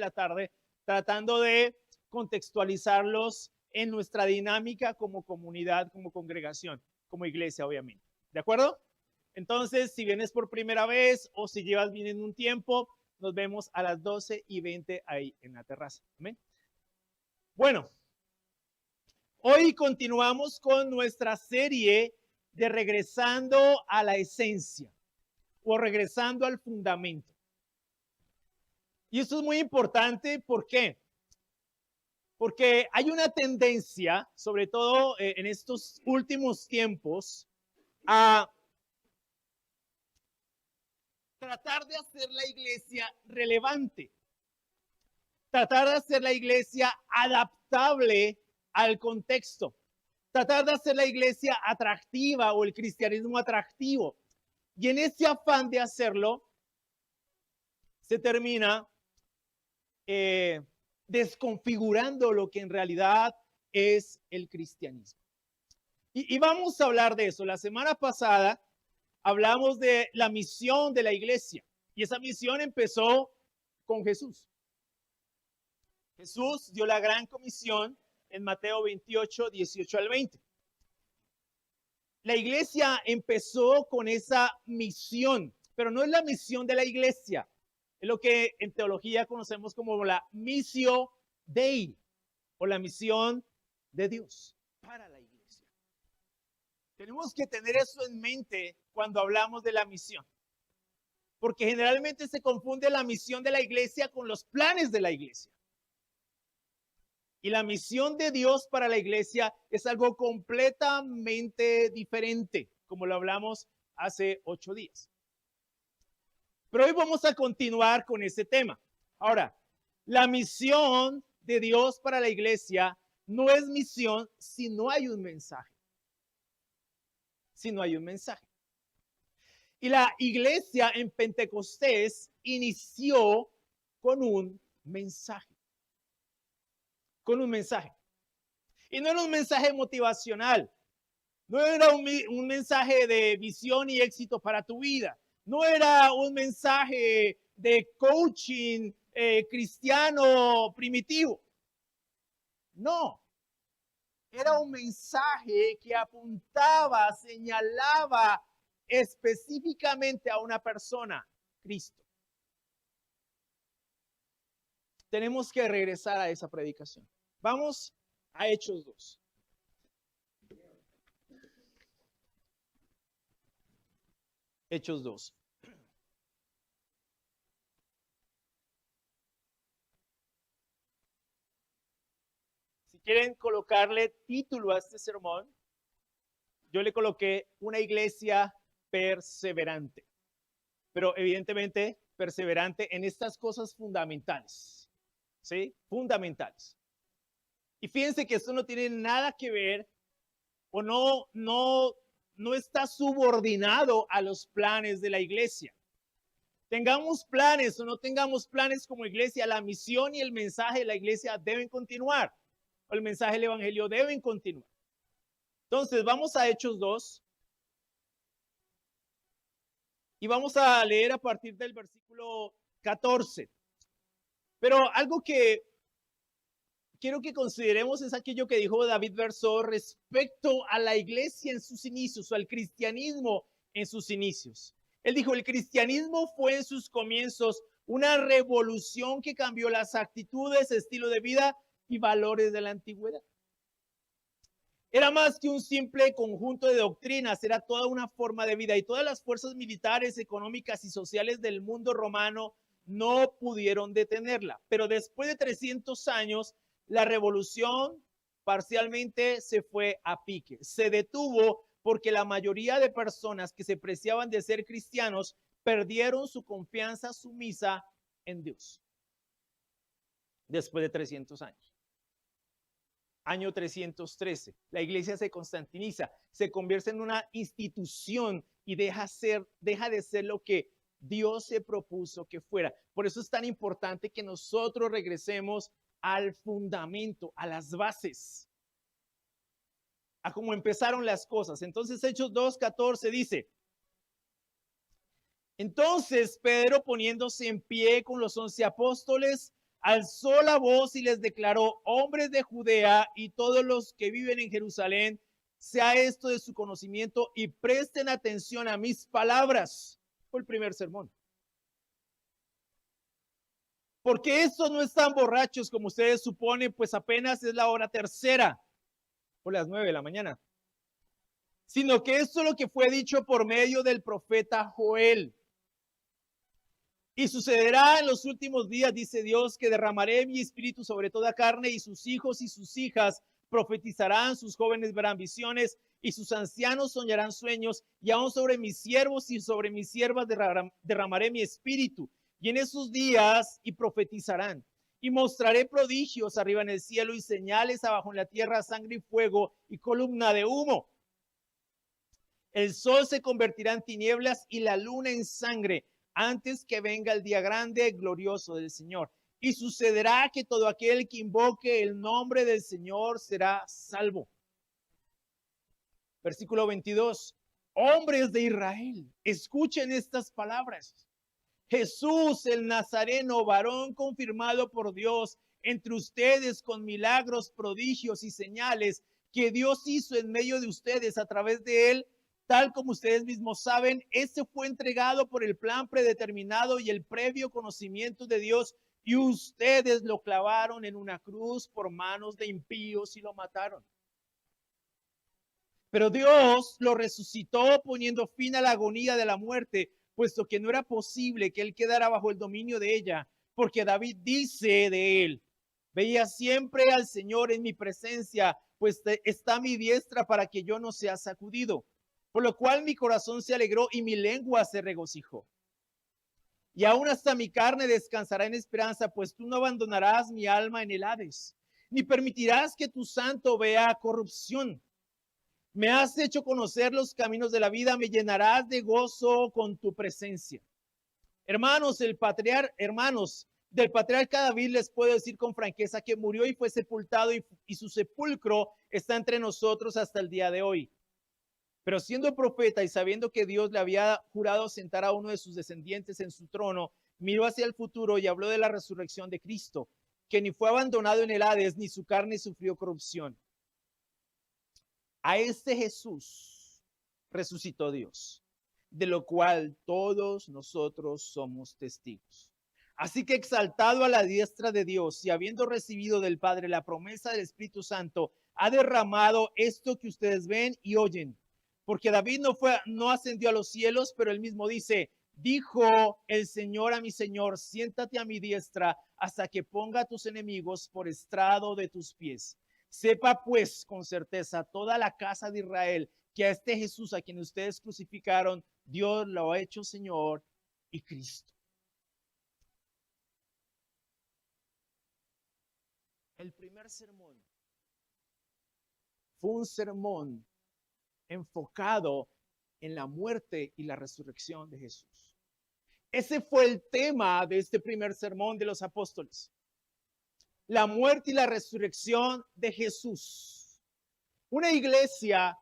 de la tarde, tratando de contextualizarlos en nuestra dinámica como comunidad, como congregación, como iglesia, obviamente. ¿De acuerdo? Entonces, si vienes por primera vez o si llevas viniendo un tiempo, nos vemos a las 12:20 ahí en la terraza. ¿Amén? Bueno, hoy continuamos con nuestra serie de regresando a la esencia o regresando al fundamento. Y esto es muy importante, ¿por qué? Porque hay una tendencia, sobre todo en estos últimos tiempos, a tratar de hacer la iglesia relevante, tratar de hacer la iglesia adaptable al contexto, tratar de hacer la iglesia atractiva o el cristianismo atractivo. Y en ese afán de hacerlo, se termina desconfigurando lo que en realidad es el cristianismo. Y vamos a hablar de eso. La semana pasada hablamos de la misión de la iglesia y esa misión empezó con Jesús. Jesús dio la gran comisión en Mateo 28, 18 al 20. La iglesia empezó con esa misión, pero no es la misión de la iglesia. Es lo que en teología conocemos como la missio Dei o la misión de Dios para la iglesia. Tenemos que tener eso en mente cuando hablamos de la misión, porque generalmente se confunde la misión de la iglesia con los planes de la iglesia. Y la misión de Dios para la iglesia es algo completamente diferente, como lo hablamos hace 8 días. Pero hoy vamos a continuar con ese tema. Ahora, la misión de Dios para la iglesia no es misión si no hay un mensaje. Si no hay un mensaje. Y la iglesia en Pentecostés inició con un mensaje. Con un mensaje. Y no era un mensaje motivacional. No era un mensaje de visión y éxito para tu vida. No era un mensaje de coaching cristiano primitivo. No. Era un mensaje que apuntaba, señalaba específicamente a una persona, Cristo. Tenemos que regresar a esa predicación. Vamos a Hechos 2. Hechos 2. Si quieren colocarle título a este sermón, yo le coloqué una iglesia perseverante. Pero evidentemente perseverante en estas cosas fundamentales. ¿Sí? Fundamentales. Y fíjense que esto no tiene nada que ver o no está subordinado a los planes de la iglesia. Tengamos planes o no tengamos planes como iglesia, la misión y el mensaje de la iglesia deben continuar. O el mensaje del evangelio deben continuar. Entonces, vamos a Hechos 2. Y vamos a leer a partir del versículo 14. Pero algo que quiero que consideremos es aquello que dijo David Verso respecto a la iglesia en sus inicios o al cristianismo en sus inicios. Él dijo, el cristianismo fue en sus comienzos una revolución que cambió las actitudes, estilo de vida y valores de la antigüedad. Era más que un simple conjunto de doctrinas, era toda una forma de vida y todas las fuerzas militares, económicas y sociales del mundo romano no pudieron detenerla. Pero después de 300 años, la revolución parcialmente se fue a pique. Se detuvo porque la mayoría de personas que se preciaban de ser cristianos perdieron su confianza sumisa en Dios. Después de 300 años. Año 313, la iglesia se constantiniza, se convierte en una institución y deja de ser lo que Dios se propuso que fuera. Por eso es tan importante que nosotros regresemos al fundamento, a las bases, a cómo empezaron las cosas. Entonces, Hechos 2:14 dice, entonces Pedro, poniéndose en pie con los 11 apóstoles, alzó la voz y les declaró: hombres de Judea y todos los que viven en Jerusalén, sea esto de su conocimiento y presten atención a mis palabras. Fue el primer sermón. Porque estos no están borrachos como ustedes suponen, pues apenas es la hora tercera, o las 9 de la mañana. Sino que esto es lo que fue dicho por medio del profeta Joel. Y sucederá en los últimos días, dice Dios, que derramaré mi espíritu sobre toda carne, y sus hijos y sus hijas profetizarán, sus jóvenes verán visiones, y sus ancianos soñarán sueños, y aún sobre mis siervos y sobre mis siervas derramaré mi espíritu. Y en esos días y profetizarán, y mostraré prodigios arriba en el cielo y señales abajo en la tierra, sangre y fuego y columna de humo. El sol se convertirá en tinieblas y la luna en sangre antes que venga el día grande y glorioso del Señor. Y sucederá que todo aquel que invoque el nombre del Señor será salvo. Versículo 22. Hombres de Israel, escuchen estas palabras. Jesús el Nazareno, varón confirmado por Dios entre ustedes con milagros, prodigios y señales que Dios hizo en medio de ustedes a través de él, tal como ustedes mismos saben, ese fue entregado por el plan predeterminado y el previo conocimiento de Dios, y ustedes lo clavaron en una cruz por manos de impíos y lo mataron. Pero Dios lo resucitó poniendo fin a la agonía de la muerte, puesto que no era posible que él quedara bajo el dominio de ella, porque David dice de él: veía siempre al Señor en mi presencia, pues está a mi diestra para que yo no sea sacudido. Por lo cual mi corazón se alegró y mi lengua se regocijó. Y aún hasta mi carne descansará en esperanza, pues tú no abandonarás mi alma en el Hades, ni permitirás que tu santo vea corrupción. Me has hecho conocer los caminos de la vida, me llenarás de gozo con tu presencia. Hermanos, del patriarca David les puedo decir con franqueza que murió y fue sepultado, y su sepulcro está entre nosotros hasta el día de hoy. Pero siendo profeta y sabiendo que Dios le había jurado sentar a uno de sus descendientes en su trono, miró hacia el futuro y habló de la resurrección de Cristo, que ni fue abandonado en el Hades, ni su carne sufrió corrupción. A este Jesús resucitó Dios, de lo cual todos nosotros somos testigos. Así que, exaltado a la diestra de Dios y habiendo recibido del Padre la promesa del Espíritu Santo, ha derramado esto que ustedes ven y oyen. Porque David no ascendió a los cielos, pero él mismo dice: dijo el Señor a mi Señor, siéntate a mi diestra hasta que ponga a tus enemigos por estrado de tus pies. Sepa pues con certeza toda la casa de Israel que a este Jesús a quien ustedes crucificaron, Dios lo ha hecho Señor y Cristo. El primer sermón fue un sermón enfocado en la muerte y la resurrección de Jesús. Ese fue el tema de este primer sermón de los apóstoles: la muerte y la resurrección de Jesús. Una iglesia,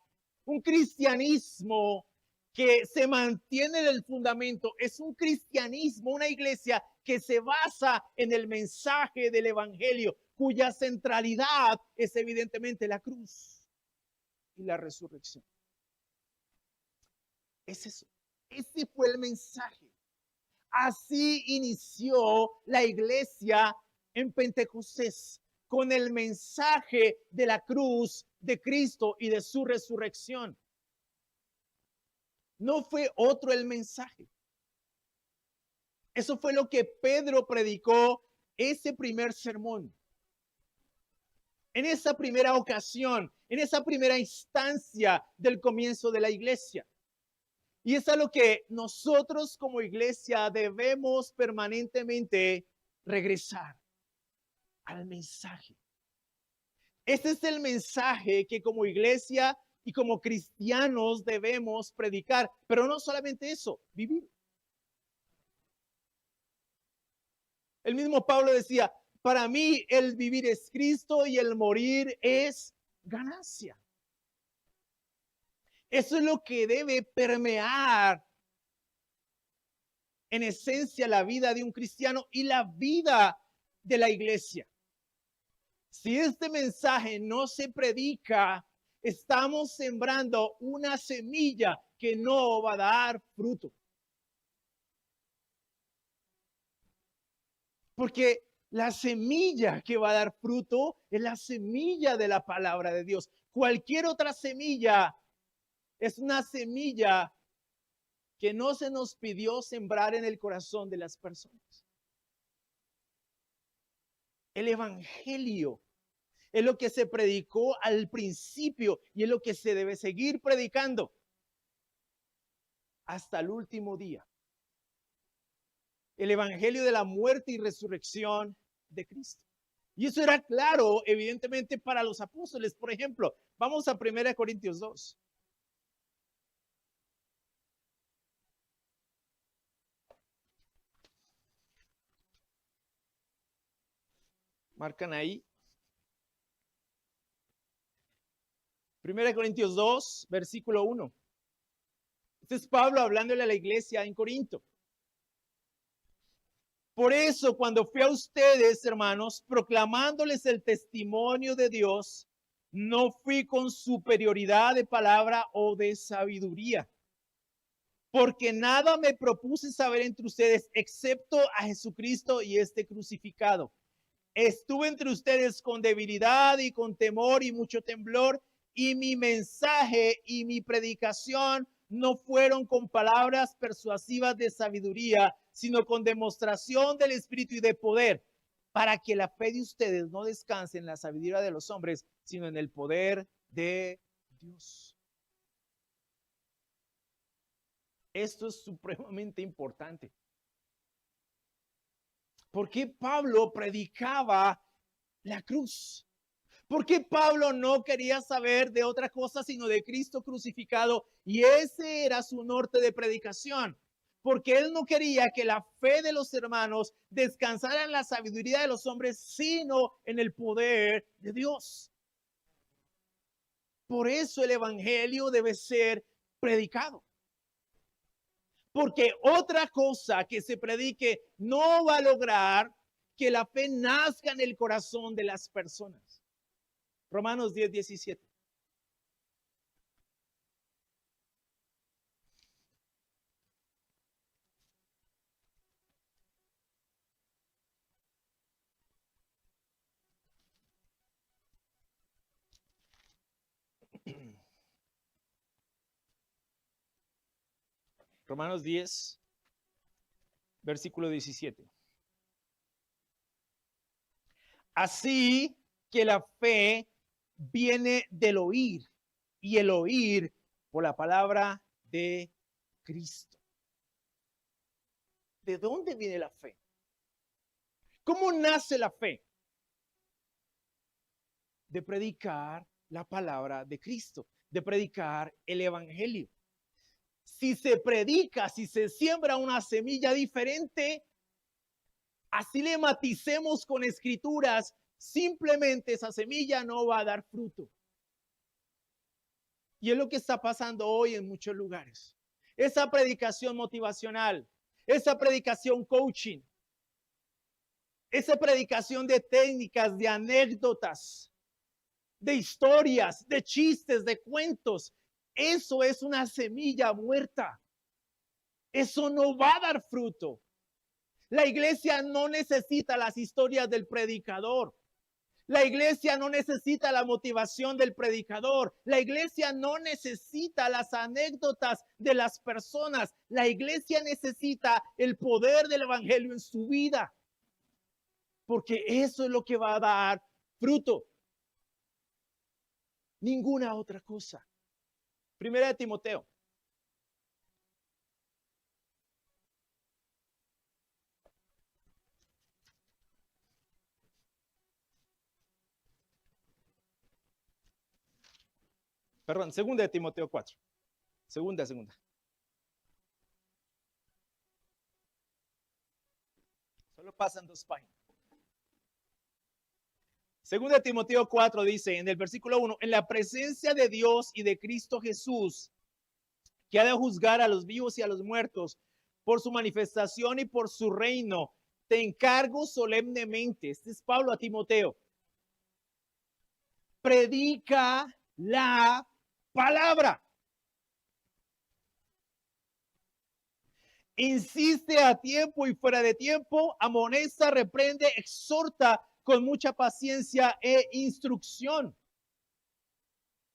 un cristianismo que se mantiene en el fundamento, es un cristianismo, una iglesia que se basa en el mensaje del evangelio, cuya centralidad es evidentemente la cruz y la resurrección. Es eso. Ese fue el mensaje. Así inició la iglesia en Pentecostés, con el mensaje de la cruz de Cristo y de su resurrección. No fue otro el mensaje. Eso fue lo que Pedro predicó ese primer sermón. En esa primera ocasión, en esa primera instancia del comienzo de la iglesia. Y es a lo que nosotros como iglesia debemos permanentemente regresar, al mensaje. Este es el mensaje que como iglesia y como cristianos debemos predicar, pero no solamente eso, vivir. El mismo Pablo decía: para mí el vivir es Cristo y el morir es ganancia. Eso es lo que debe permear en esencia la vida de un cristiano y la vida de la iglesia. Si este mensaje no se predica, estamos sembrando una semilla que no va a dar fruto. Porque la semilla que va a dar fruto es la semilla de la palabra de Dios. Cualquier otra semilla es una semilla que no se nos pidió sembrar en el corazón de las personas. El evangelio es lo que se predicó al principio y es lo que se debe seguir predicando hasta el último día. El evangelio de la muerte y resurrección de Cristo. Y eso era claro, evidentemente, para los apóstoles. Por ejemplo, vamos a 1 Corintios 2. Marcan ahí. 1 Corintios 2, versículo 1. Este es Pablo hablándole a la iglesia en Corinto. Por eso, cuando fui a ustedes, hermanos, proclamándoles el testimonio de Dios, no fui con superioridad de palabra o de sabiduría, porque nada me propuse saber entre ustedes excepto a Jesucristo y este crucificado. Estuve entre ustedes con debilidad y con temor y mucho temblor, y mi mensaje y mi predicación no fueron con palabras persuasivas de sabiduría, sino con demostración del Espíritu y de poder, para que la fe de ustedes no descanse en la sabiduría de los hombres, sino en el poder de Dios. Esto es supremamente importante. ¿Por qué Pablo predicaba la cruz? ¿Por qué Pablo no quería saber de otra cosa sino de Cristo crucificado? Y ese era su norte de predicación. Porque él no quería que la fe de los hermanos descansara en la sabiduría de los hombres, sino en el poder de Dios. Por eso el evangelio debe ser predicado. Porque otra cosa que se predique no va a lograr que la fe nazca en el corazón de las personas. Romanos 10, 17. Romanos 10, versículo 17. Así que la fe viene del oír y el oír por la palabra de Cristo. ¿De dónde viene la fe? ¿Cómo nace la fe? De predicar la palabra de Cristo, de predicar el evangelio. Si se predica, si se siembra una semilla diferente, así le maticemos con escrituras, simplemente esa semilla no va a dar fruto. Y es lo que está pasando hoy en muchos lugares. Esa predicación motivacional, esa predicación coaching, esa predicación de técnicas, de anécdotas, de historias, de chistes, de cuentos, eso es una semilla muerta. Eso no va a dar fruto. La iglesia no necesita las historias del predicador. La iglesia no necesita la motivación del predicador. La iglesia no necesita las anécdotas de las personas. La iglesia necesita el poder del evangelio en su vida. Porque eso es lo que va a dar fruto. Ninguna otra cosa. Primera de Timoteo. Perdón, segunda de Timoteo 4. Segunda. Solo pasan 2 páginas. Segunda de Timoteo 4 dice en el versículo 1, en la presencia de Dios y de Cristo Jesús, que ha de juzgar a los vivos y a los muertos por su manifestación y por su reino, te encargo solemnemente, este es Pablo a Timoteo, predica la palabra. Insiste a tiempo y fuera de tiempo, amonesta, reprende, exhorta con mucha paciencia e instrucción.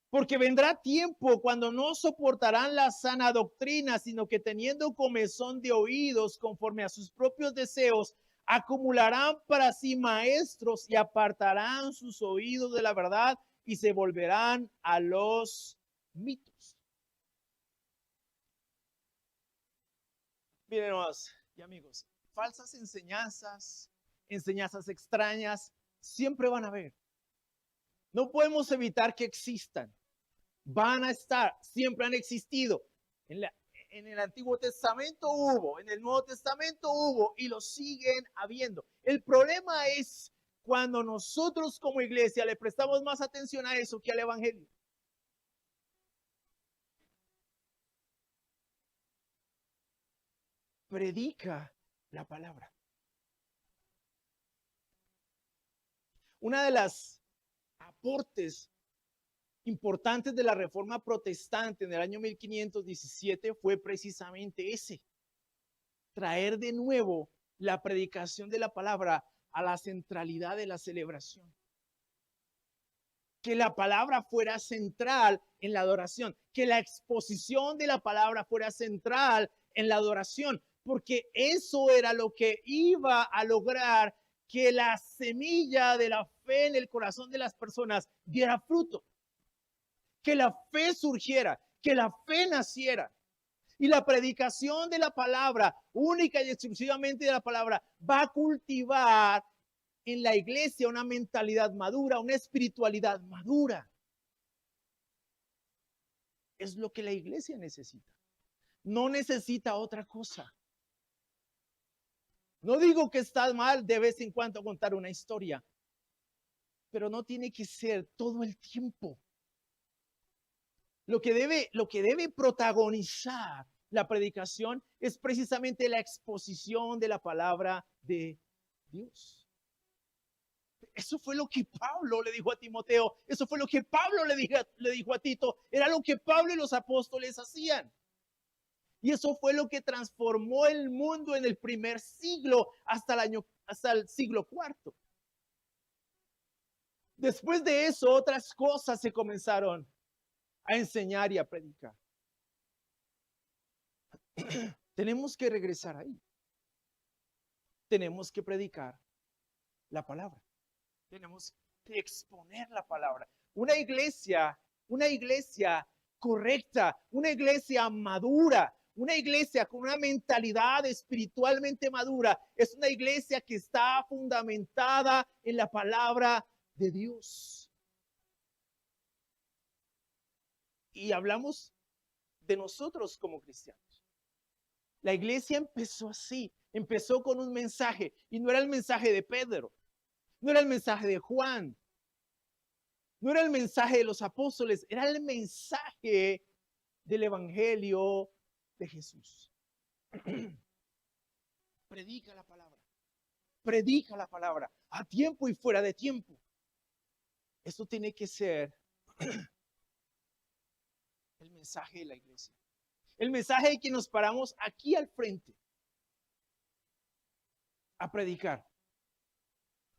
Porque vendrá tiempo cuando no soportarán la sana doctrina, sino que teniendo comezón de oídos conforme a sus propios deseos, acumularán para sí maestros y apartarán sus oídos de la verdad y se volverán a los mitos. Miren, hermanos y amigos, falsas enseñanzas, enseñanzas extrañas, siempre van a haber. No podemos evitar que existan. Van a estar, siempre han existido. En el Antiguo Testamento hubo, en el Nuevo Testamento hubo y lo siguen habiendo. El problema es cuando nosotros como iglesia le prestamos más atención a eso que al Evangelio. Predica la palabra. Una de las aportes importantes de la Reforma Protestante en el año 1517 fue precisamente ese: traer de nuevo la predicación de la palabra a la centralidad de la celebración. Que la palabra fuera central en la adoración, que la exposición de la palabra fuera central en la adoración, porque eso era lo que iba a lograr que la semilla de la fe en el corazón de las personas diera fruto, que la fe surgiera, que la fe naciera. Y la predicación de la palabra, única y exclusivamente de la palabra, va a cultivar en la iglesia una mentalidad madura, una espiritualidad madura. Es lo que la iglesia necesita. No necesita otra cosa. No digo que está mal de vez en cuando contar una historia, pero no tiene que ser todo el tiempo. Lo que debe protagonizar la predicación es precisamente la exposición de la palabra de Dios. Eso fue lo que Pablo le dijo a Timoteo. Eso fue lo que Pablo le dijo a Tito. Era lo que Pablo y los apóstoles hacían. Y eso fue lo que transformó el mundo en el primer siglo hasta el siglo IV. Después de eso, otras cosas se comenzaron a enseñar y a predicar. Tenemos que regresar ahí. Tenemos que predicar la palabra. Tenemos que exponer la palabra. Una iglesia correcta, una iglesia madura, una iglesia con una mentalidad espiritualmente madura, es una iglesia que está fundamentada en la palabra de Dios. Y hablamos de nosotros como cristianos. La iglesia empezó así, empezó con un mensaje, y no era el mensaje de Pedro, no era el mensaje de Juan, no era el mensaje de los apóstoles, era el mensaje del evangelio de Jesús. Predica la palabra a tiempo y fuera de tiempo. Esto tiene que ser el mensaje de la iglesia. El mensaje de que nos paramos aquí al frente a predicar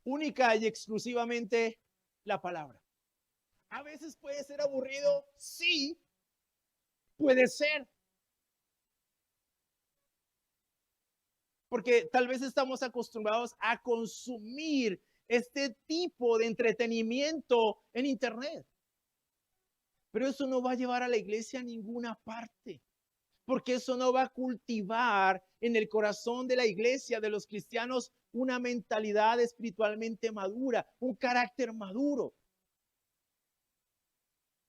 única y exclusivamente la palabra. A veces puede ser aburrido, sí, puede ser. Porque tal vez estamos acostumbrados a consumir este tipo de entretenimiento en internet. Pero eso no va a llevar a la iglesia a ninguna parte. Porque eso no va a cultivar en el corazón de la iglesia, de los cristianos, una mentalidad espiritualmente madura, un carácter maduro.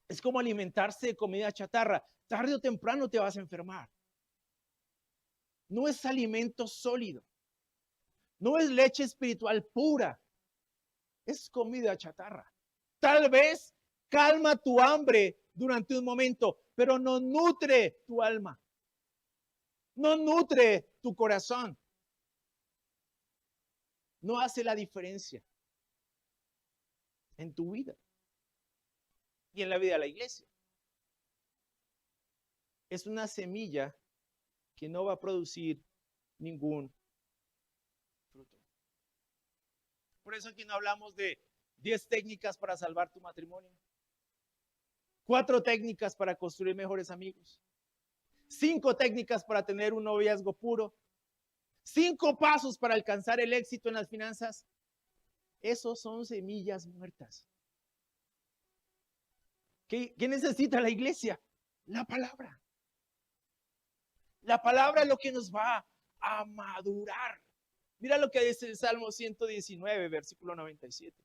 Es como alimentarse de comida chatarra. Tarde o temprano te vas a enfermar. No es alimento sólido. No es leche espiritual pura. Es comida chatarra. Tal vez calma tu hambre durante un momento, pero no nutre tu alma. No nutre tu corazón. no hace la diferencia en tu vida y en la vida de la iglesia. Es una semilla que no va a producir ningún fruto. Por eso aquí no hablamos de 10 técnicas para salvar tu matrimonio, 4 técnicas para construir mejores amigos, 5 técnicas para tener un noviazgo puro, 5 pasos para alcanzar el éxito en las finanzas. Esos son semillas muertas. ¿Qué necesita la iglesia? La palabra. La palabra es lo que nos va a madurar. Mira lo que dice el Salmo 119, versículo 97.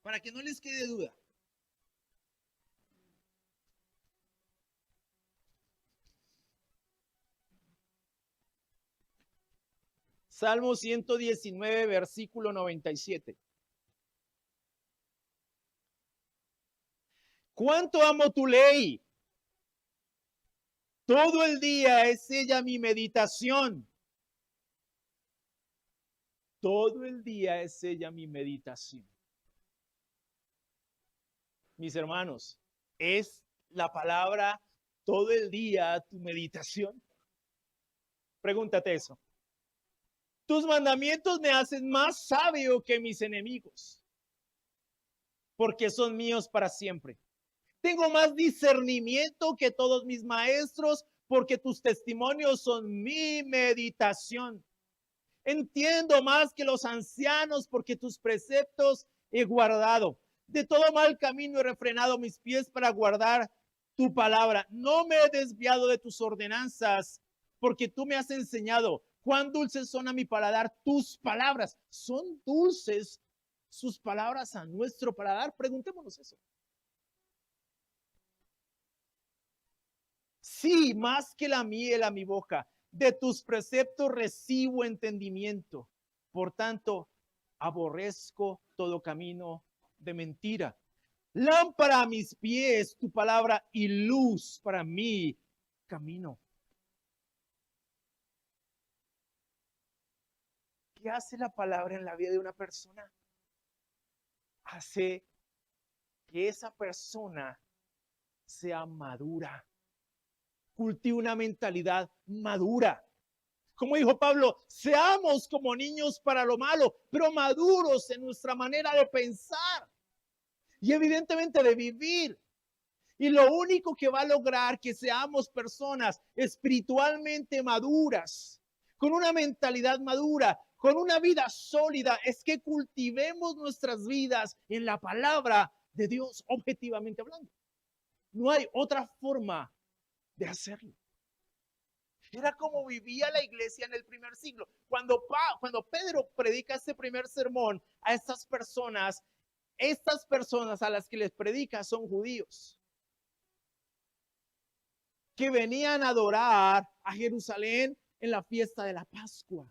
Para que no les quede duda. Salmo 119, versículo 97. ¿Cuánto amo tu ley? Todo el día es ella mi meditación. Todo el día es ella mi meditación. Mis hermanos, ¿es la palabra todo el día tu meditación? Pregúntate eso. Tus mandamientos me hacen más sabio que mis enemigos, porque son míos para siempre. Tengo más discernimiento que todos mis maestros, porque tus testimonios son mi meditación. Entiendo más que los ancianos, porque tus preceptos he guardado. De todo mal camino he refrenado mis pies para guardar tu palabra. No me he desviado de tus ordenanzas, porque tú me has enseñado. Cuán dulces son a mi paladar tus palabras. ¿Son dulces sus palabras a nuestro paladar? Preguntémonos eso. Sí, más que la miel a mi boca. De tus preceptos recibo entendimiento. Por tanto, aborrezco todo camino de mentira. Lámpara a mis pies tu palabra y luz para mi camino. ¿Qué hace la palabra en la vida de una persona? Hace que esa persona sea madura. Cultive una mentalidad madura. Como dijo Pablo, seamos como niños para lo malo, pero maduros en nuestra manera de pensar y evidentemente de vivir. Y lo único que va a lograr que seamos personas espiritualmente maduras, con una mentalidad madura, con una vida sólida, es que cultivemos nuestras vidas en la palabra de Dios, objetivamente hablando. No hay otra forma de hacerlo. Era como vivía la iglesia en el primer siglo. Cuando Pedro predica este primer sermón a estas personas a las que les predica son judíos que venían a adorar a Jerusalén en la fiesta de la Pascua.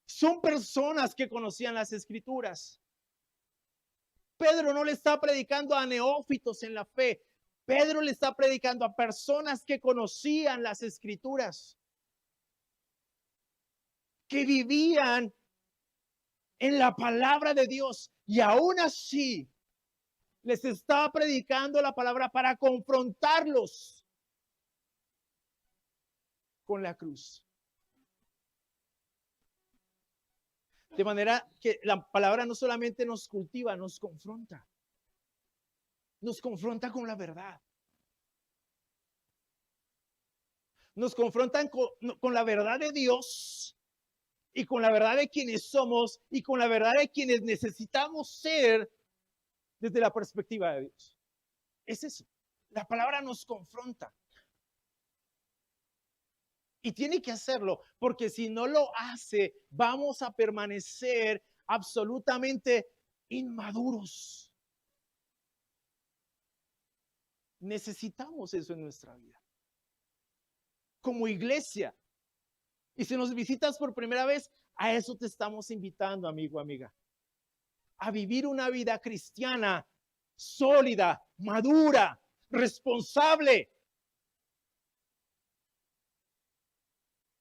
Son personas que conocían las escrituras. Pedro no le está predicando a neófitos en la fe. Pedro le está predicando a personas que conocían las escrituras, que vivían en la palabra de Dios, y aún así les está predicando la palabra para confrontarlos con la cruz. De manera que la palabra no solamente nos cultiva, nos confronta. Nos confronta con la verdad. Nos confrontan con la verdad de Dios y con la verdad de quienes somos y con la verdad de quienes necesitamos ser desde la perspectiva de Dios. Es eso. La palabra nos confronta. Y tiene que hacerlo, porque si no lo hace, vamos a permanecer absolutamente inmaduros. Necesitamos eso en nuestra vida. Como iglesia. Y si nos visitas por primera vez, a eso te estamos invitando, amigo, amiga. A vivir una vida cristiana sólida, madura, responsable.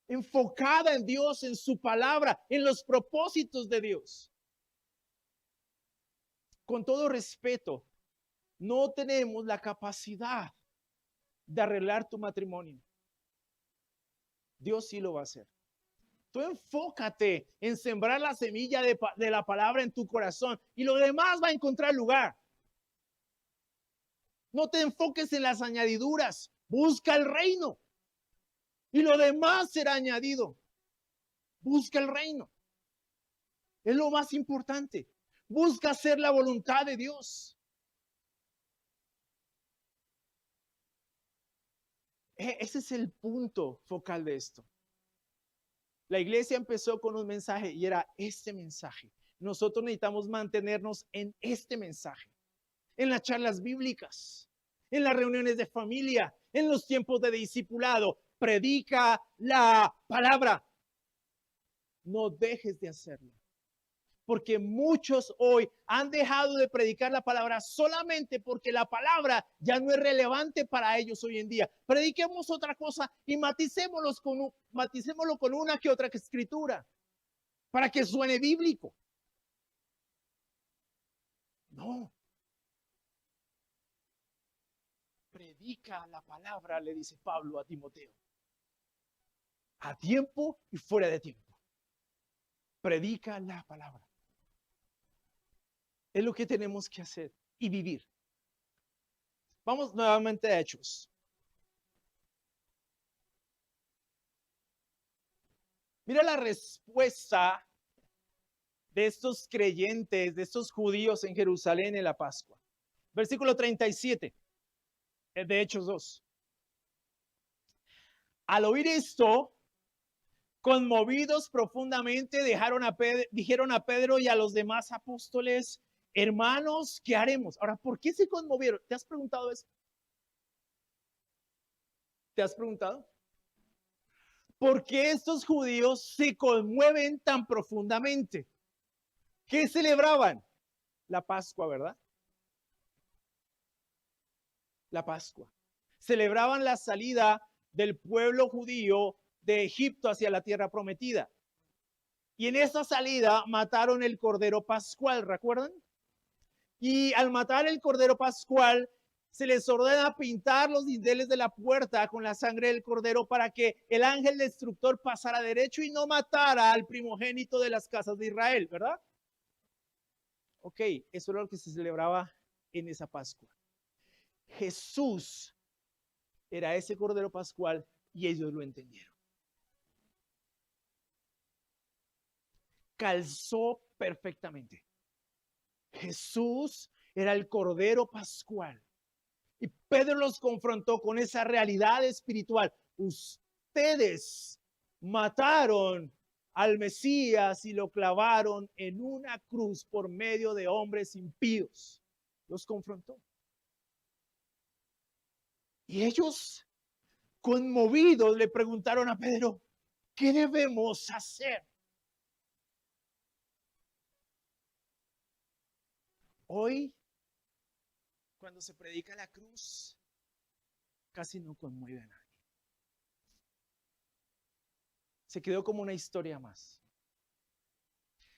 enfocada en Dios, en su palabra, en los propósitos de Dios. Con todo respeto, no tenemos la capacidad de arreglar tu matrimonio. Dios sí lo va a hacer. Tú enfócate en sembrar la semilla de la palabra en tu corazón y lo demás va a encontrar lugar. No te enfoques en las añadiduras. Busca el reino y lo demás será añadido. Busca el reino. Es lo más importante. Busca hacer la voluntad de Dios. Ese es el punto focal de esto. La iglesia empezó con un mensaje y era este mensaje. Nosotros necesitamos mantenernos en este mensaje, en las charlas bíblicas, en las reuniones de familia, en los tiempos de discipulado. Predica la palabra. No dejes de hacerlo. Porque muchos hoy han dejado de predicar la palabra solamente porque la palabra ya no es relevante para ellos hoy en día. Prediquemos otra cosa y maticémoslo con una que otra escritura para que suene bíblico. No. Predica la palabra, le dice Pablo a Timoteo. A tiempo y fuera de tiempo. Predica la palabra. Es lo que tenemos que hacer y vivir. Vamos nuevamente a Hechos. Mira la respuesta de estos creyentes, de estos judíos en Jerusalén en la Pascua. Versículo 37 de Hechos 2. Al oír esto, conmovidos profundamente, dijeron a Pedro y a los demás apóstoles: hermanos, ¿qué haremos? Ahora, ¿por qué se conmovieron? ¿Te has preguntado eso? ¿Te has preguntado? ¿Por qué estos judíos se conmueven tan profundamente? ¿Qué celebraban? La Pascua, ¿verdad? La Pascua. Celebraban la salida del pueblo judío de Egipto hacia la tierra prometida. Y en esa salida mataron el cordero pascual, ¿recuerdan? Y al matar el cordero pascual, se les ordena pintar los dinteles de la puerta con la sangre del cordero para que el ángel destructor pasara derecho y no matara al primogénito de las casas de Israel, ¿verdad? Ok, eso era lo que se celebraba en esa Pascua. Jesús era ese cordero pascual y ellos lo entendieron. Calzó perfectamente. Jesús era el cordero pascual. Y Pedro los confrontó con esa realidad espiritual. Ustedes mataron al Mesías y lo clavaron en una cruz por medio de hombres impíos. Los confrontó. Y ellos, conmovidos, le preguntaron a Pedro: ¿qué debemos hacer? Hoy, cuando se predica la cruz, casi no conmueve a nadie. Se quedó como una historia más.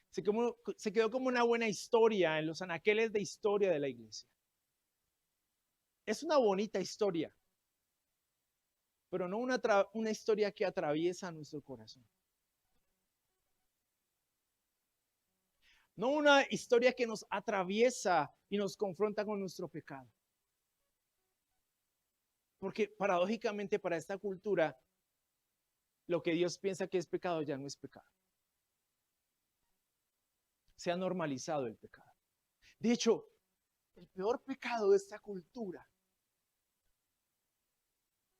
Se quedó como una buena historia en los anaqueles de historia de la iglesia. Es una bonita historia, pero no una historia que atraviesa nuestro corazón. No una historia que nos atraviesa y nos confronta con nuestro pecado. Porque paradójicamente para esta cultura, lo que Dios piensa que es pecado ya no es pecado. Se ha normalizado el pecado. De hecho, el peor pecado de esta cultura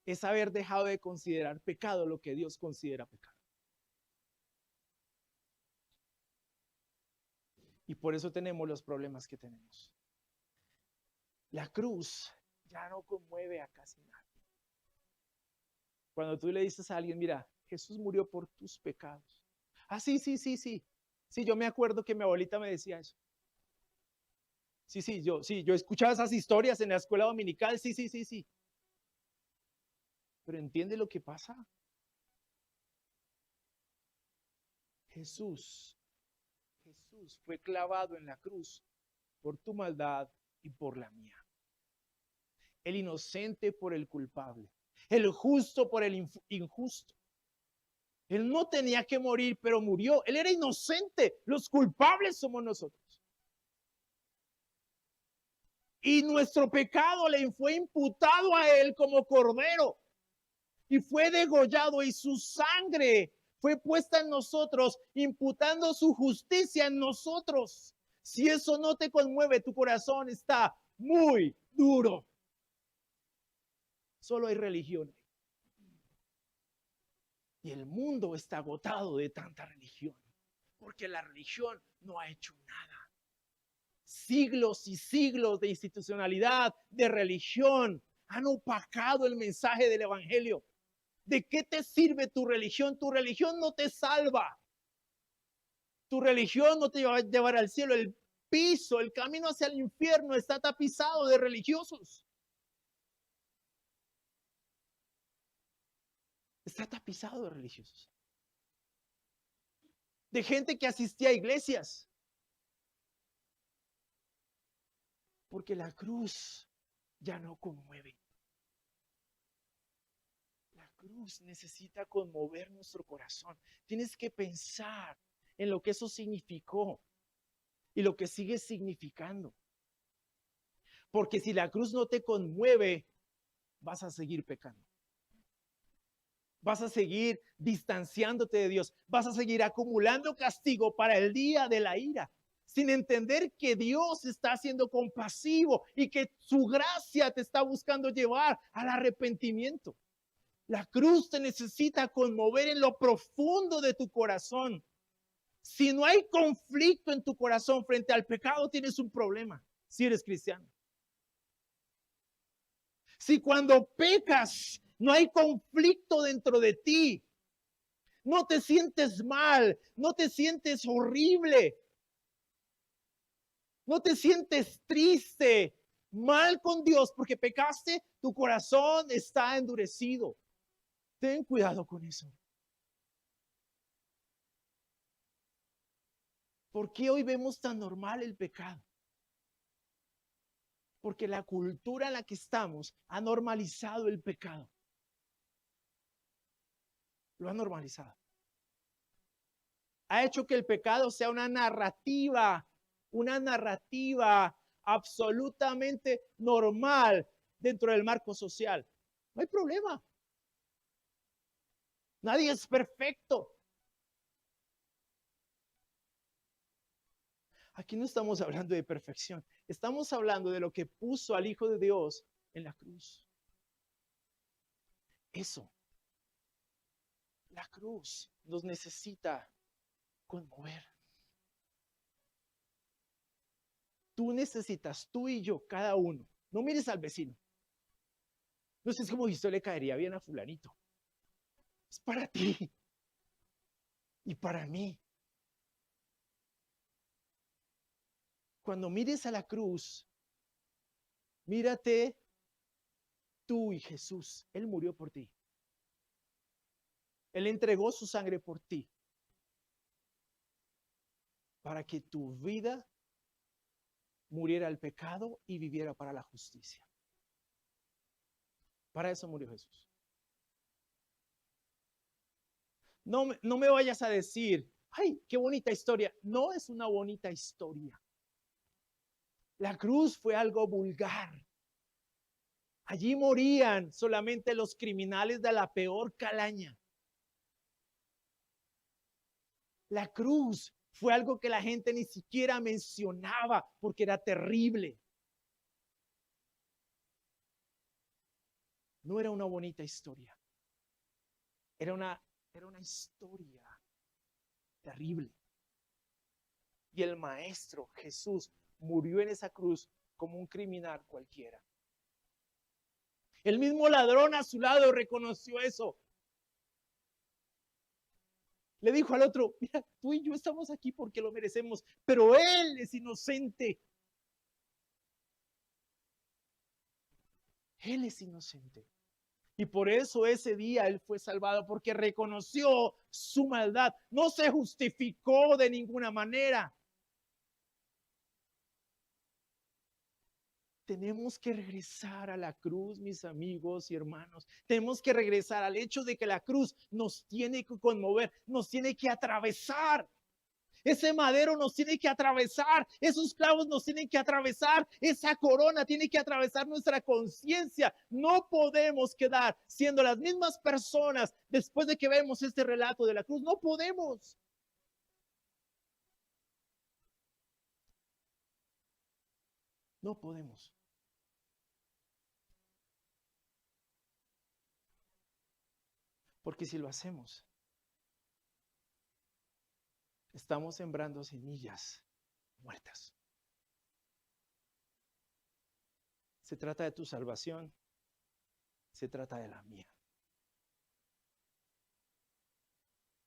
es haber dejado de considerar pecado lo que Dios considera pecado. Y por eso tenemos los problemas que tenemos. La cruz ya no conmueve a casi nadie. Cuando tú le dices a alguien: mira, Jesús murió por tus pecados. Ah, sí. Sí, yo me acuerdo que mi abuelita me decía eso. Sí, yo escuchaba esas historias en la escuela dominical. Sí. Pero ¿entiende lo que pasa? Jesús fue clavado en la cruz por tu maldad y por la mía. El inocente por el culpable, el justo por el injusto. Él no tenía que morir, pero murió. Él era inocente. Los culpables somos nosotros. Y nuestro pecado le fue imputado a él como cordero. Y fue degollado y su sangre fue puesta en nosotros, imputando su justicia en nosotros. Si eso no te conmueve, tu corazón está muy duro. Solo hay religión. Y el mundo está agotado de tanta religión, porque la religión no ha hecho nada. Siglos y siglos de institucionalidad, de religión, han opacado el mensaje del evangelio. ¿De qué te sirve tu religión? Tu religión no te salva. Tu religión no te va a llevar al cielo. El piso, el camino hacia el infierno está tapizado de religiosos. Está tapizado de religiosos. De gente que asistía a iglesias. Porque la cruz ya no conmueve. La cruz necesita conmover nuestro corazón. Tienes que pensar en lo que eso significó y lo que sigue significando. Porque si la cruz no te conmueve, vas a seguir pecando. Vas a seguir distanciándote de Dios. Vas a seguir acumulando castigo para el día de la ira, sin entender que Dios está siendo compasivo y que su gracia te está buscando llevar al arrepentimiento. La cruz te necesita conmover en lo profundo de tu corazón. Si no hay conflicto en tu corazón frente al pecado, tienes un problema si eres cristiano. Si cuando pecas no hay conflicto dentro de ti, no te sientes mal, no te sientes horrible, no te sientes triste, mal con Dios porque pecaste, tu corazón está endurecido. Ten cuidado con eso. ¿Por qué hoy vemos tan normal el pecado? Porque la cultura en la que estamos ha normalizado el pecado. Lo ha normalizado. Ha hecho que el pecado sea una narrativa absolutamente normal dentro del marco social. No hay problema. Nadie es perfecto. Aquí no estamos hablando de perfección. Estamos hablando de lo que puso al Hijo de Dios en la cruz. Eso. La cruz nos necesita conmover. Tú necesitas, tú y yo, cada uno. No mires al vecino. No sé cómo esto le caería bien a fulanito. Es para ti y para mí. Cuando mires a la cruz, mírate tú y Jesús. Él murió por ti. Él entregó su sangre por ti. Para que tu vida muriera al pecado y viviera para la justicia. Para eso murió Jesús. No me vayas a decir, ay, qué bonita historia. No es una bonita historia. La cruz fue algo vulgar. Allí morían solamente los criminales de la peor calaña. La cruz fue algo que la gente ni siquiera mencionaba porque era terrible. No era una bonita historia. Era una historia terrible. Y el Maestro Jesús murió en esa cruz como un criminal cualquiera. El mismo ladrón a su lado reconoció eso. Le dijo al otro, mira, tú y yo estamos aquí porque lo merecemos, pero él es inocente. Él es inocente. Y por eso ese día él fue salvado, porque reconoció su maldad. No se justificó de ninguna manera. Tenemos que regresar a la cruz, mis amigos y hermanos. Tenemos que regresar al hecho de que la cruz nos tiene que conmover, nos tiene que atravesar. Ese madero nos tiene que atravesar, esos clavos nos tienen que atravesar, esa corona tiene que atravesar nuestra conciencia. No podemos quedar siendo las mismas personas después de que vemos este relato de la cruz. No podemos. No podemos. Porque si lo hacemos, estamos sembrando semillas muertas. Se trata de tu salvación, se trata de la mía.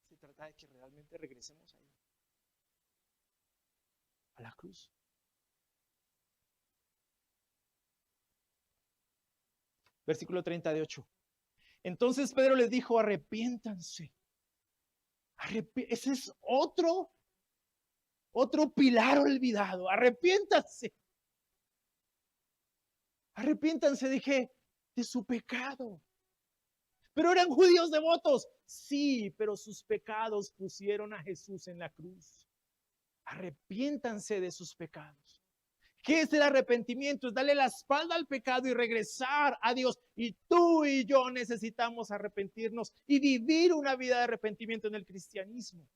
Se trata de que realmente regresemos ahí, a la cruz. Versículo 38. Entonces Pedro les dijo, arrepiéntanse. Ese es otro pilar olvidado. Arrepiéntanse. Arrepiéntanse, dije, de su pecado. Pero eran judíos devotos. Sí, pero sus pecados pusieron a Jesús en la cruz. Arrepiéntanse de sus pecados. ¿Qué es el arrepentimiento? Es darle la espalda al pecado y regresar a Dios. Y tú y yo necesitamos arrepentirnos y vivir una vida de arrepentimiento en el cristianismo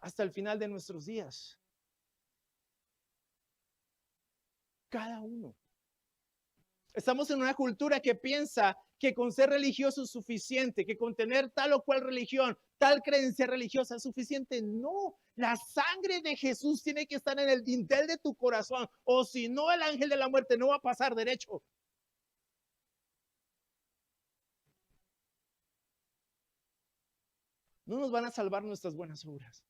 hasta el final de nuestros días. Cada uno. Estamos en una cultura que piensa que con ser religioso es suficiente, que con tener tal o cual religión, tal creencia religiosa es suficiente. No, la sangre de Jesús tiene que estar en el dintel de tu corazón, o si no, el ángel de la muerte no va a pasar derecho. No nos van a salvar nuestras buenas obras.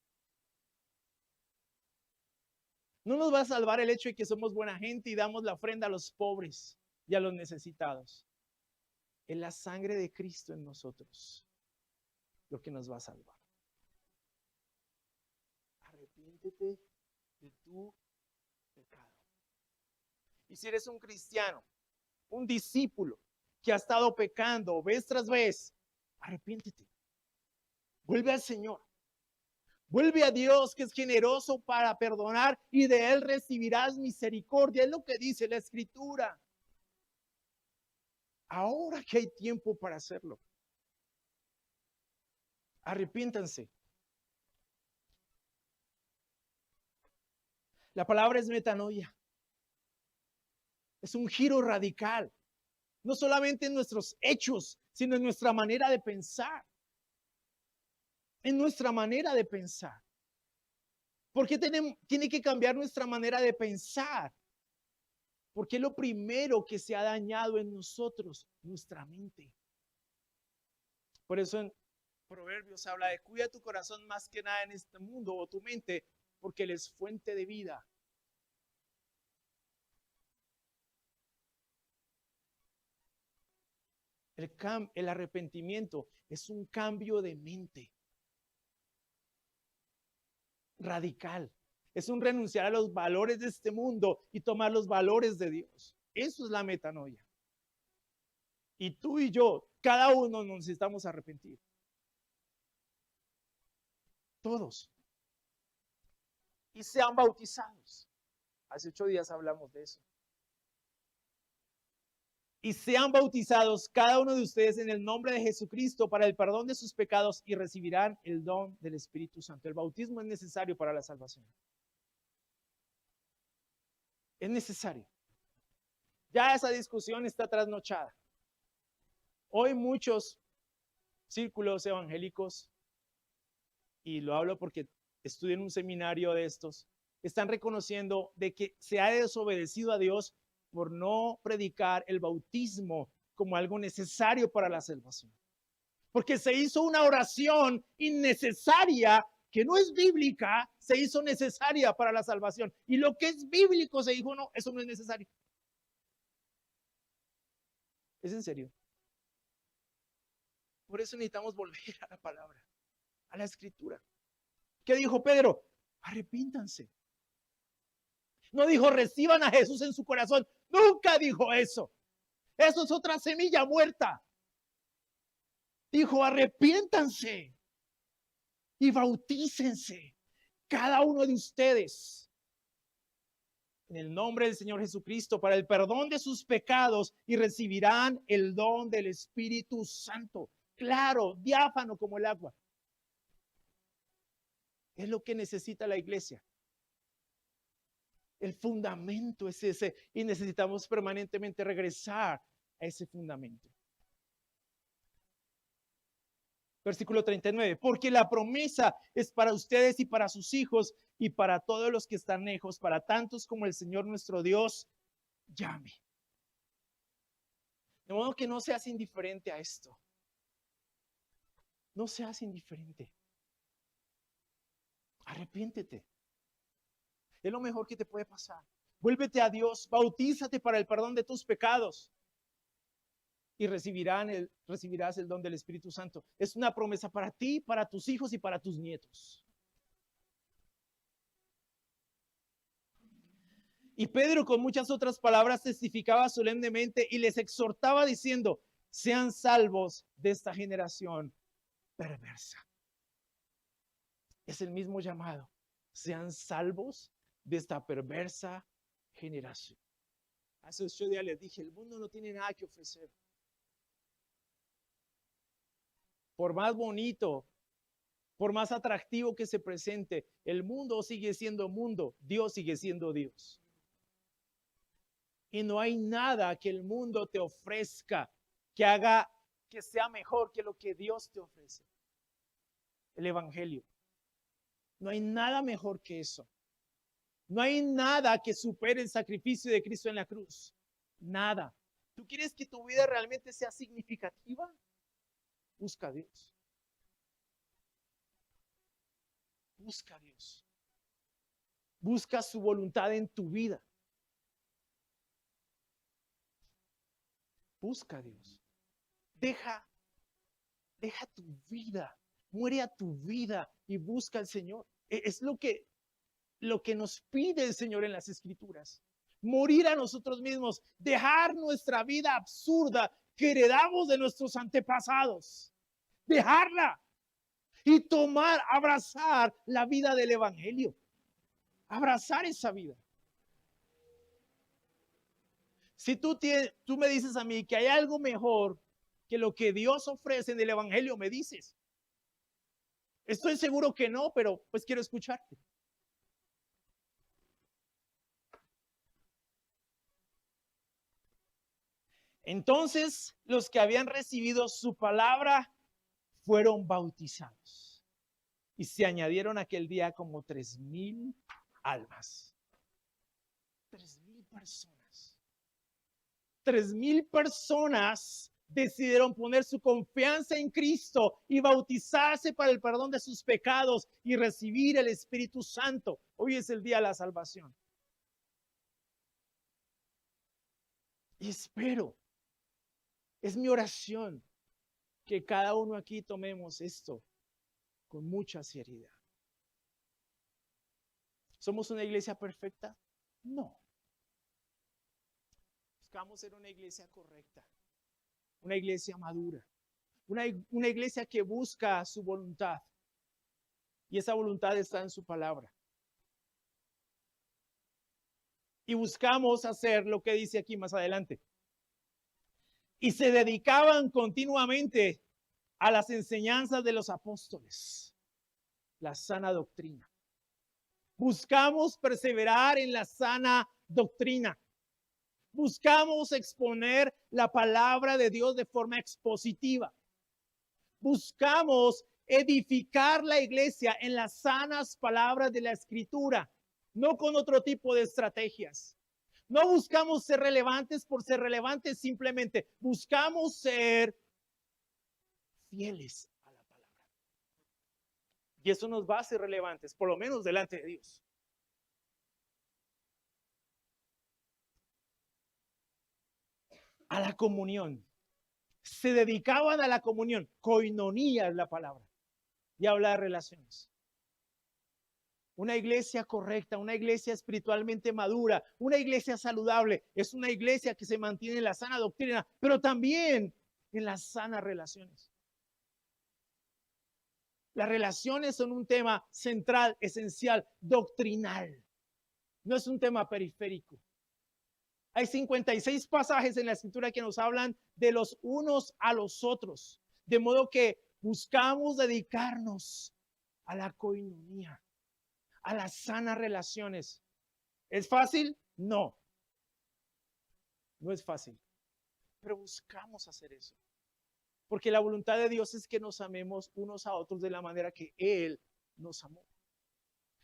No nos va a salvar el hecho de que somos buena gente y damos la ofrenda a los pobres y a los necesitados. Es la sangre de Cristo en nosotros lo que nos va a salvar. Arrepiéntete de tu pecado. Y si eres un cristiano, un discípulo que ha estado pecando vez tras vez, arrepiéntete. Vuelve al Señor. Vuelve a Dios, que es generoso para perdonar, y de Él recibirás misericordia. Es lo que dice la Escritura. Ahora que hay tiempo para hacerlo. Arrepiéntanse. La palabra es metanoia. Es un giro radical. No solamente en nuestros hechos, sino en nuestra manera de pensar. En nuestra manera de pensar. ¿Por qué tiene que cambiar nuestra manera de pensar? Porque es lo primero que se ha dañado en nosotros, nuestra mente. Por eso en Proverbios habla de cuida tu corazón más que nada en este mundo, o tu mente, porque él es fuente de vida. El arrepentimiento es un cambio de mente radical. Es un renunciar a los valores de este mundo y tomar los valores de Dios. Eso es la metanoia. Y tú y yo, cada uno nos necesitamos arrepentir. Todos. Y sean bautizados. Hace 8 días hablamos de eso. Y sean bautizados cada uno de ustedes en el nombre de Jesucristo para el perdón de sus pecados y recibirán el don del Espíritu Santo. El bautismo es necesario para la salvación. Es necesario. Ya esa discusión está trasnochada. Hoy muchos círculos evangélicos, y lo hablo porque estudié en un seminario de estos, están reconociendo de que se ha desobedecido a Dios por no predicar el bautismo como algo necesario para la salvación. Porque se hizo una oración innecesaria que no es bíblica, se hizo necesaria para la salvación. Y lo que es bíblico se dijo, no, eso no es necesario. ¿Es en serio? Por eso necesitamos volver a la palabra, a la escritura. ¿Qué dijo Pedro? Arrepiéntanse. No dijo reciban a Jesús en su corazón. Nunca dijo eso. Eso es otra semilla muerta. Dijo arrepiéntanse y bautícense cada uno de ustedes en el nombre del Señor Jesucristo para el perdón de sus pecados y recibirán el don del Espíritu Santo. Claro, diáfano como el agua. Es lo que necesita la iglesia. El fundamento es ese y necesitamos permanentemente regresar a ese fundamento. Versículo 39, porque la promesa es para ustedes y para sus hijos y para todos los que están lejos, para tantos como el Señor nuestro Dios llame. De modo que no seas indiferente a esto. No seas indiferente. Arrepiéntete. Es lo mejor que te puede pasar. Vuélvete a Dios, bautízate para el perdón de tus pecados y recibirás el don del Espíritu Santo. Es una promesa para ti, para tus hijos y para tus nietos. Y Pedro con muchas otras palabras testificaba solemnemente y les exhortaba diciendo, sean salvos de esta generación perversa. Es el mismo llamado. Sean salvos de esta perversa generación. Hace 8 días les dije, el mundo no tiene nada que ofrecer. Por más bonito, por más atractivo que se presente, el mundo sigue siendo mundo, Dios sigue siendo Dios. Y no hay nada que el mundo te ofrezca que haga que sea mejor que lo que Dios te ofrece. El Evangelio. No hay nada mejor que eso. No hay nada que supere el sacrificio de Cristo en la cruz. Nada. ¿Tú quieres que tu vida realmente sea significativa? Busca a Dios. Busca a Dios. Busca su voluntad en tu vida. Busca a Dios. Deja tu vida. Muere a tu vida y busca al Señor. Es lo que nos pide el Señor en las Escrituras. Morir a nosotros mismos. Dejar nuestra vida absurda que heredamos de nuestros antepasados. Dejarla. Y abrazar la vida del Evangelio. Abrazar esa vida. Si tú me dices a mí que hay algo mejor que lo que Dios ofrece en el Evangelio, me dices. Estoy seguro que no, pero pues quiero escucharte. Entonces, los que habían recibido su palabra fueron bautizados y se añadieron aquel día como 3,000 almas. 3,000 personas. 3,000 personas decidieron poner su confianza en Cristo y bautizarse para el perdón de sus pecados y recibir el Espíritu Santo. Hoy es el día de la salvación. Y espero, es mi oración, que cada uno aquí tomemos esto con mucha seriedad. ¿Somos una iglesia perfecta? No. Buscamos ser una iglesia correcta, una iglesia madura, una iglesia que busca su voluntad. Y esa voluntad está en su palabra. Y buscamos hacer lo que dice aquí más adelante. Y se dedicaban continuamente a las enseñanzas de los apóstoles, la sana doctrina. Buscamos perseverar en la sana doctrina. Buscamos exponer la palabra de Dios de forma expositiva. Buscamos edificar la iglesia en las sanas palabras de la Escritura, no con otro tipo de estrategias. No buscamos ser relevantes por ser relevantes, simplemente buscamos ser fieles a la palabra. Y eso nos va a hacer relevantes, por lo menos delante de Dios. A la comunión. se dedicaban a la comunión. Koinonía es la palabra. Y habla de relaciones. Una iglesia correcta, una iglesia espiritualmente madura, una iglesia saludable, es una iglesia que se mantiene en la sana doctrina, pero también en las sanas relaciones. Las relaciones son un tema central, esencial, doctrinal. No es un tema periférico. Hay 56 pasajes en la escritura que nos hablan de los unos a los otros, de modo que buscamos dedicarnos a la koinonía, a las sanas relaciones. ¿Es fácil? No. No es fácil. Pero buscamos hacer eso. Porque la voluntad de Dios es que nos amemos unos a otros de la manera que Él nos amó.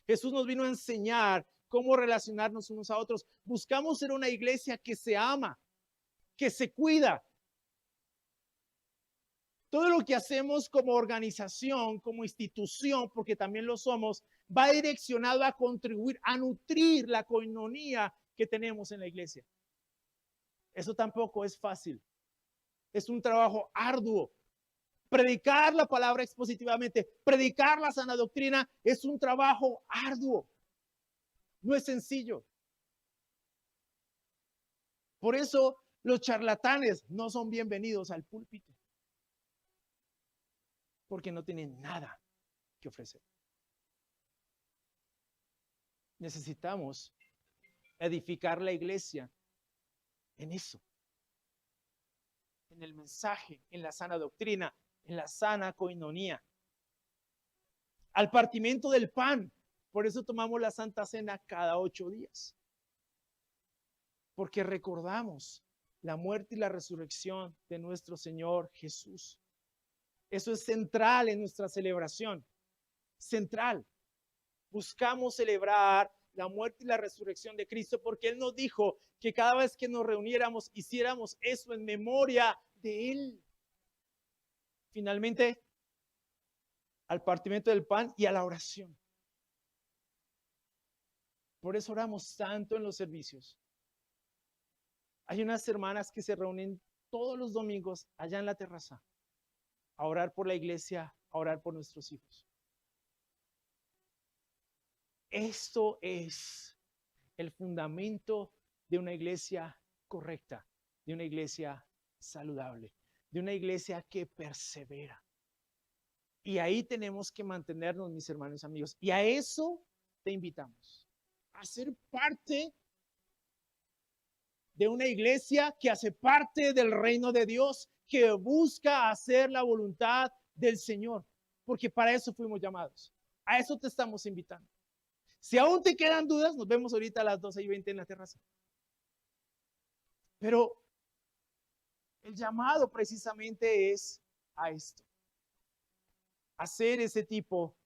Jesús nos vino a enseñar cómo relacionarnos unos a otros. Buscamos ser una iglesia que se ama, que se cuida. Todo lo que hacemos como organización, como institución, porque también lo somos, va direccionado a contribuir, a nutrir la koinonía que tenemos en la iglesia. Eso tampoco es fácil. Es un trabajo arduo. Predicar la palabra expositivamente, predicar la sana doctrina, es un trabajo arduo. No es sencillo. Por eso los charlatanes no son bienvenidos al púlpito, porque no tienen nada que ofrecer. Necesitamos edificar la iglesia en eso, en el mensaje, en la sana doctrina, en la sana koinonía. Al partimiento del pan, por eso tomamos la Santa Cena cada 8 días, porque recordamos la muerte y la resurrección de nuestro Señor Jesús. Eso es central en nuestra celebración, central. Buscamos celebrar la muerte y la resurrección de Cristo porque Él nos dijo que cada vez que nos reuniéramos, hiciéramos eso en memoria de Él. Finalmente, al partimiento del pan y a la oración. Por eso oramos tanto en los servicios. Hay unas hermanas que se reúnen todos los domingos allá en la terraza a orar por la iglesia, a orar por nuestros hijos. Esto es el fundamento de una iglesia correcta, de una iglesia saludable, de una iglesia que persevera. Y ahí tenemos que mantenernos, mis hermanos y amigos. Y a eso te invitamos, a ser parte de una iglesia que hace parte del reino de Dios, que busca hacer la voluntad del Señor, porque para eso fuimos llamados. A eso te estamos invitando. Si aún te quedan dudas, nos vemos ahorita a las 12:20 en la terraza. Pero el llamado precisamente es a esto, hacer ese tipo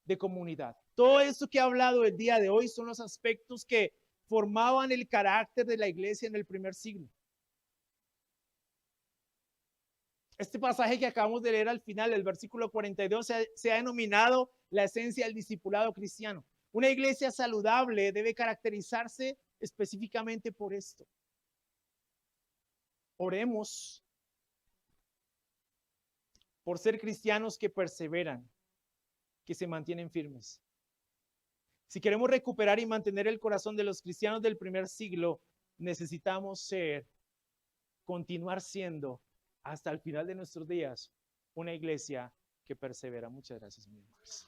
de comunidad. Todo eso que he hablado el día de hoy son los aspectos que formaban el carácter de la iglesia en el primer siglo. Este pasaje que acabamos de leer al final, el versículo 42, se ha denominado la esencia del discipulado cristiano. Una iglesia saludable debe caracterizarse específicamente por esto. Oremos por ser cristianos que perseveran, que se mantienen firmes. Si queremos recuperar y mantener el corazón de los cristianos del primer siglo, necesitamos continuar siendo, hasta el final de nuestros días, una iglesia que persevera. Muchas gracias, mis hermanos.